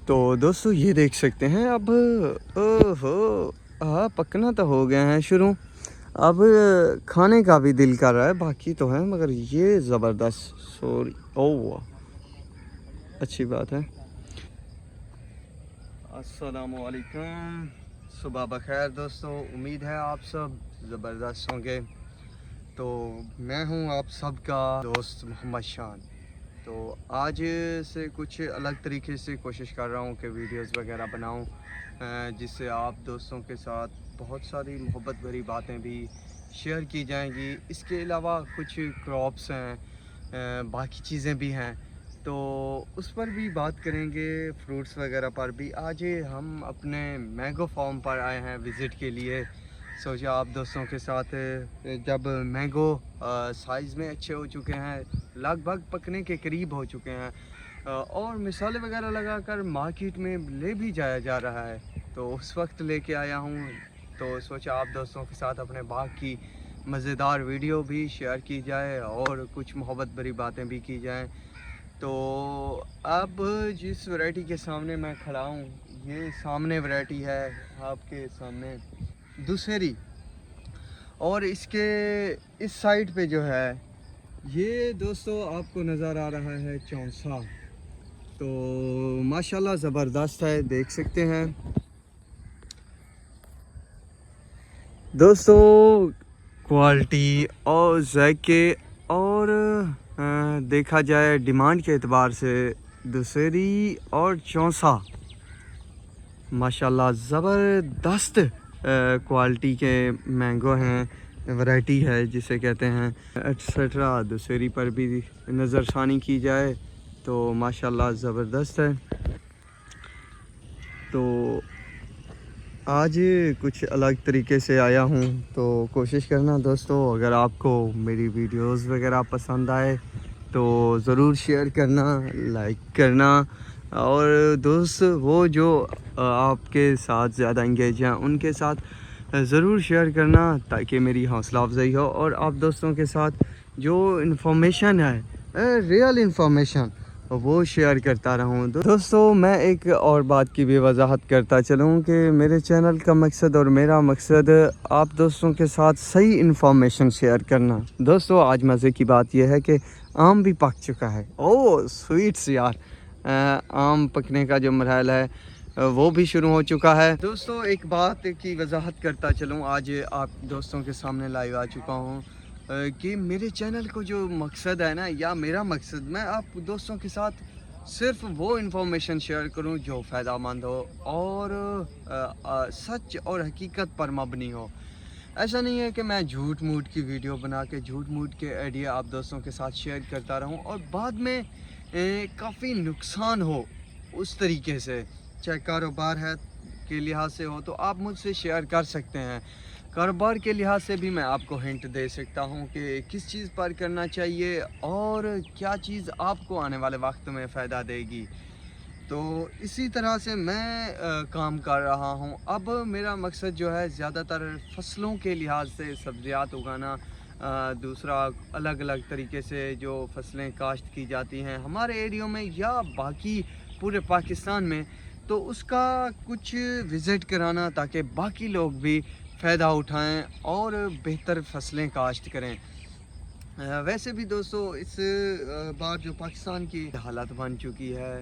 तो दोस्तों ये देख सकते हैं अब ओहो हाँ पकना तो हो गए हैं शुरू। अब खाने का भी दिल कर रहा है, बाकी तो है मगर ये ज़बरदस्त सॉरी ओह अच्छी बात है। अस्सलामु अलैकुम, सुबह बखैर दोस्तों। उम्मीद है आप सब ज़बरदस्त होंगे। तो मैं हूं आप सबका दोस्त मोहम्मद शान। तो आज से कुछ अलग तरीके से कोशिश कर रहा हूं कि वीडियोस वगैरह बनाऊं, जिससे आप दोस्तों के साथ बहुत सारी मोहब्बत भरी बातें भी शेयर की जाएंगी। इसके अलावा कुछ क्रॉप्स हैं, बाकी चीज़ें भी हैं, तो उस पर भी बात करेंगे, फ्रूट्स वगैरह पर भी। आज हम अपने मैंगो फार्म पर आए हैं विज़िट के लिए। सोचा आप दोस्तों के साथ, जब मैंगो साइज़ में अच्छे हो चुके हैं, लगभग पकने के करीब हो चुके हैं, और मिसाले वगैरह लगाकर मार्केट में ले भी जाया जा रहा है, तो उस वक्त लेके आया हूँ। तो सोचा आप दोस्तों के साथ अपने बाग की मज़ेदार वीडियो भी शेयर की जाए और कुछ मोहब्बत भरी बातें भी की जाएँ। तो अब जिस वैरायटी के सामने मैं खड़ा हूँ, ये सामने वैरायटी है आपके सामने दुसेरी, और इसके इस साइड पे जो है ये दोस्तों आपको नज़र आ रहा है चौंसा। तो माशाल्लाह ज़बरदस्त है, देख सकते हैं दोस्तों क्वालिटी और जायके और देखा जाए डिमांड के एतबार से दुसेरी और चौंसा माशाल्लाह ज़बरदस्त क्वालिटी के मैंगो हैं, वैरायटी है जिसे कहते हैं एट्सेट्रा। दुसेरी पर भी नज़रसानी की जाए तो माशाल्लाह ज़बरदस्त है। तो आज कुछ अलग तरीके से आया हूँ, तो कोशिश करना दोस्तों, अगर आपको मेरी वीडियोस वगैरह पसंद आए तो ज़रूर शेयर करना, लाइक करना, और दोस्त वो जो आपके साथ ज़्यादा इंगेज हैं उनके साथ ज़रूर शेयर करना, ताकि मेरी हौसला अफजाई हो और आप दोस्तों के साथ जो इन्फॉर्मेशन है, रियल इन्फॉर्मेशन, वो शेयर करता रहूं। दोस्तों मैं एक और बात की भी वजाहत करता चलूं कि मेरे चैनल का मकसद और मेरा मकसद आप दोस्तों के साथ सही इन्फॉर्मेशन शेयर करना। दोस्तों आज मज़े की बात यह है कि आम भी पक चुका है। ओह स्वीट्स यार, आम पकने का जो मरहल है वो भी शुरू हो चुका है। दोस्तों एक बात की वजाहत करता चलूँ, आज आप दोस्तों के सामने लाइव आ चुका हूँ कि मेरे चैनल को जो मकसद है ना, या मेरा मकसद, मैं आप दोस्तों के साथ सिर्फ वो इन्फॉर्मेशन शेयर करूं जो फ़ायदेमंद हो और सच और हकीकत पर मबनी हो। ऐसा नहीं है कि मैं झूठ मूठ की वीडियो बना के झूठ मूठ के आइडिया आप दोस्तों के साथ शेयर करता रहूं और बाद में काफ़ी नुकसान हो उस तरीके से, चाहे कारोबार है के लिहाज से हो तो आप मुझसे शेयर कर सकते हैं, कारोबार के लिहाज से भी मैं आपको हिंट दे सकता हूं कि किस चीज़ पर करना चाहिए और क्या चीज़ आपको आने वाले वक्त में फ़ायदा देगी। तो इसी तरह से मैं काम कर रहा हूं। अब मेरा मकसद जो है ज़्यादातर फसलों के लिहाज से सब्ज़ियात उगाना, दूसरा अलग अलग तरीके से जो फसलें काश्त की जाती हैं हमारे एरियो में या बाकी पूरे पाकिस्तान में, तो उसका कुछ विज़िट कराना ताकि बाकी लोग भी फ़ायदा उठाएं और बेहतर फसलें काश्त करें। वैसे भी दोस्तों इस बार जो पाकिस्तान की हालत बन चुकी है,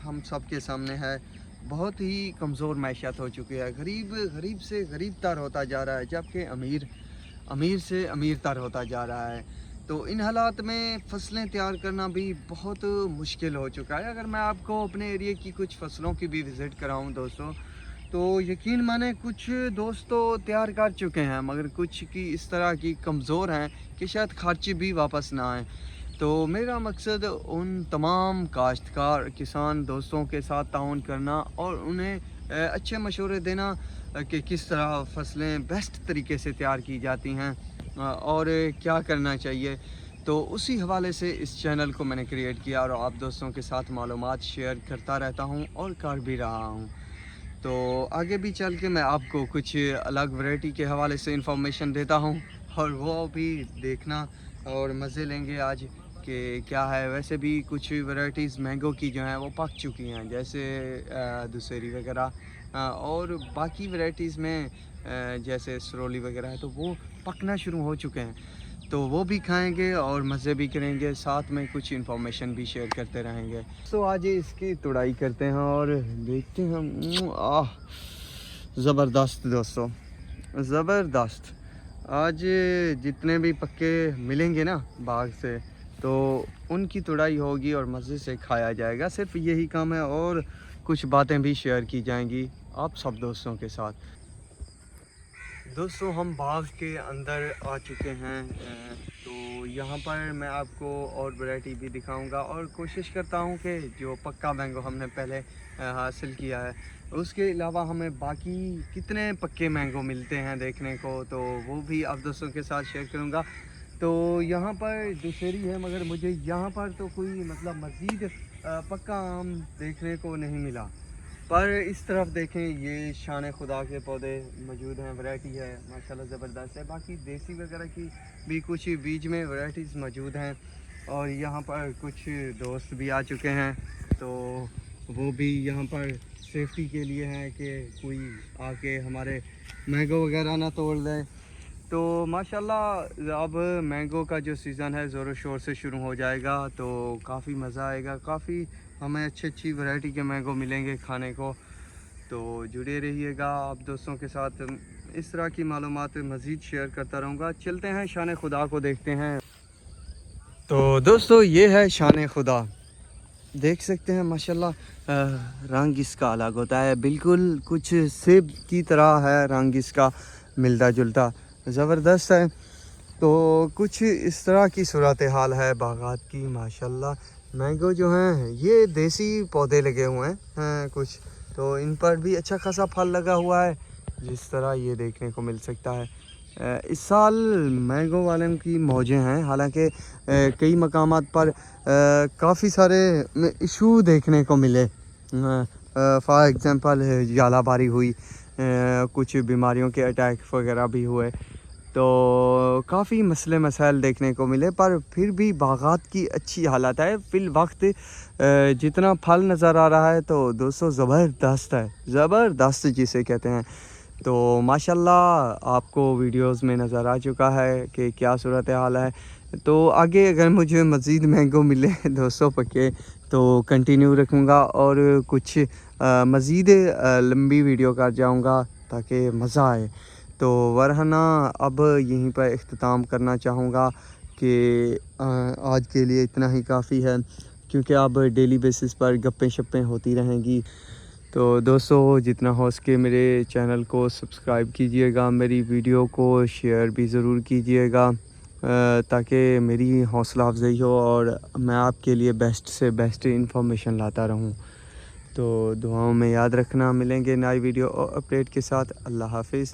हम सब के सामने है, बहुत ही कमज़ोर मैशियत हो चुकी है, गरीब गरीब से गरीब तर होता जा रहा है, जबकि अमीर अमीर से अमीर तर होता जा रहा है। तो इन हालात में फ़सलें तैयार करना भी बहुत मुश्किल हो चुका है। अगर मैं आपको अपने एरिया की कुछ फ़सलों की भी विज़िट कराऊं दोस्तों, तो यकीन माने कुछ दोस्त तो तैयार कर चुके हैं, मगर कुछ की इस तरह की कमज़ोर हैं कि शायद खर्चे भी वापस ना आएँ। तो मेरा मकसद उन तमाम काश्तकार किसान दोस्तों के साथ ताउन करना और उन्हें अच्छे मशवरे देना कि किस तरह फ़सलें बेस्ट तरीके से तैयार की जाती हैं और क्या करना चाहिए। तो उसी हवाले से इस चैनल को मैंने क्रिएट किया और आप दोस्तों के साथ मालूमात शेयर करता रहता हूँ और कर भी रहा हूँ। तो आगे भी चल के मैं आपको कुछ अलग वैरायटी के हवाले से इंफॉर्मेशन देता हूँ और वो भी देखना और मज़े लेंगे आज کہ کیا ہے. ویسے بھی کچھ ورائٹیز مینگو کی جو ہیں وہ پک چکی ہیں، جیسے دسہری وغیرہ، اور باقی ورائٹیز میں جیسے سرولی وغیرہ ہے تو وہ پکنا شروع ہو چکے ہیں. تو وہ بھی کھائیں گے اور مزے بھی کریں گے، ساتھ میں کچھ انفارمیشن بھی شیئر کرتے رہیں گے. تو آج اس کی توڑائی کرتے ہیں اور دیکھتے ہیں. زبردست دوستو، زبردست. آج جتنے بھی پکے ملیں گے نا باغ سے تو ان کی توڑائی ہوگی اور مزے سے کھایا جائے گا. صرف یہی کام ہے اور کچھ باتیں بھی شیئر کی جائیں گی آپ سب دوستوں کے ساتھ. دوستو ہم باغ کے اندر آ چکے ہیں، تو یہاں پر میں آپ کو اور ورائٹی بھی دکھاؤں گا اور کوشش کرتا ہوں کہ جو پکا مینگو ہم نے پہلے حاصل کیا ہے اس کے علاوہ ہمیں باقی کتنے پکے مینگو ملتے ہیں دیکھنے کو، تو وہ بھی آپ دوستوں کے ساتھ شیئر کروں گا. تو یہاں پر دشہری ہے مگر مجھے یہاں پر تو کوئی مطلب مزید پکا آم دیکھنے کو نہیں ملا. پر اس طرف دیکھیں یہ شان خدا کے پودے موجود ہیں، ورائٹی ہے ماشاءاللہ زبردست ہے. باقی دیسی وغیرہ کی بھی کچھ بیج میں ورائٹیز موجود ہیں، اور یہاں پر کچھ دوست بھی آ چکے ہیں تو وہ بھی یہاں پر سیفٹی کے لیے ہیں کہ کوئی آ کے ہمارے مینگو وغیرہ نہ توڑ دیں. تو ماشاءاللہ اب مینگو کا جو سیزن ہے زور و شور سے شروع ہو جائے گا، تو کافی مزہ آئے گا، کافی ہمیں اچھی ورائٹی کے مینگو ملیں گے کھانے کو. تو جڑے رہیے گا آپ دوستوں کے ساتھ، اس طرح کی معلومات مزید شیئر کرتا رہوں گا. چلتے ہیں شان خدا کو دیکھتے ہیں. تو دوستو یہ ہے شان خدا، دیکھ سکتے ہیں ماشاءاللہ رنگ اس کا الگ ہوتا ہے، بالکل کچھ سیب کی طرح ہے رنگ اس کا، ملتا جلتا زبردست ہے. تو کچھ اس طرح کی صورتحال ہے باغات کی. ماشاءاللہ مینگو جو ہیں یہ دیسی پودے لگے ہوئے ہیں کچھ، تو ان پر بھی اچھا خاصا پھل لگا ہوا ہے جس طرح یہ دیکھنے کو مل سکتا ہے. اس سال مینگو والوں کی موجیں ہیں، حالانکہ کئی مقامات پر کافی سارے ایشو دیکھنے کو ملے. فار ایگزامپل ژالہ باری ہوئی، کچھ بیماریوں کے اٹیک وغیرہ بھی ہوئے، تو کافی مسئلے مسائل دیکھنے کو ملے. پر پھر بھی باغات کی اچھی حالت ہے فی الوقت. جتنا پھل نظر آ رہا ہے تو دوستو زبردست ہے، زبردست جسے کہتے ہیں. تو ماشاءاللہ آپ کو ویڈیوز میں نظر آ چکا ہے کہ کیا صورتحال ہے. تو آگے اگر مجھے مزید مینگو ملے 200 پکے تو کنٹینیو رکھوں گا اور کچھ مزید لمبی ویڈیو کر جاؤں گا تاکہ مزہ آئے. تو ورنہ اب یہیں پر اختتام کرنا چاہوں گا کہ آج کے لیے اتنا ہی کافی ہے، کیونکہ اب ڈیلی بیسس پر گپیں شپیں ہوتی رہیں گی. تو دوستو جتنا ہو سکے میرے چینل کو سبسکرائب کیجئے گا، میری ویڈیو کو شیئر بھی ضرور کیجئے گا تاکہ میری حوصلہ افزائی ہو اور میں آپ کے لیے بیسٹ سے بیسٹ انفارمیشن لاتا رہوں. تو دعاؤں میں یاد رکھنا. ملیں گے نئی ویڈیو اور اپڈیٹ کے ساتھ. اللہ حافظ.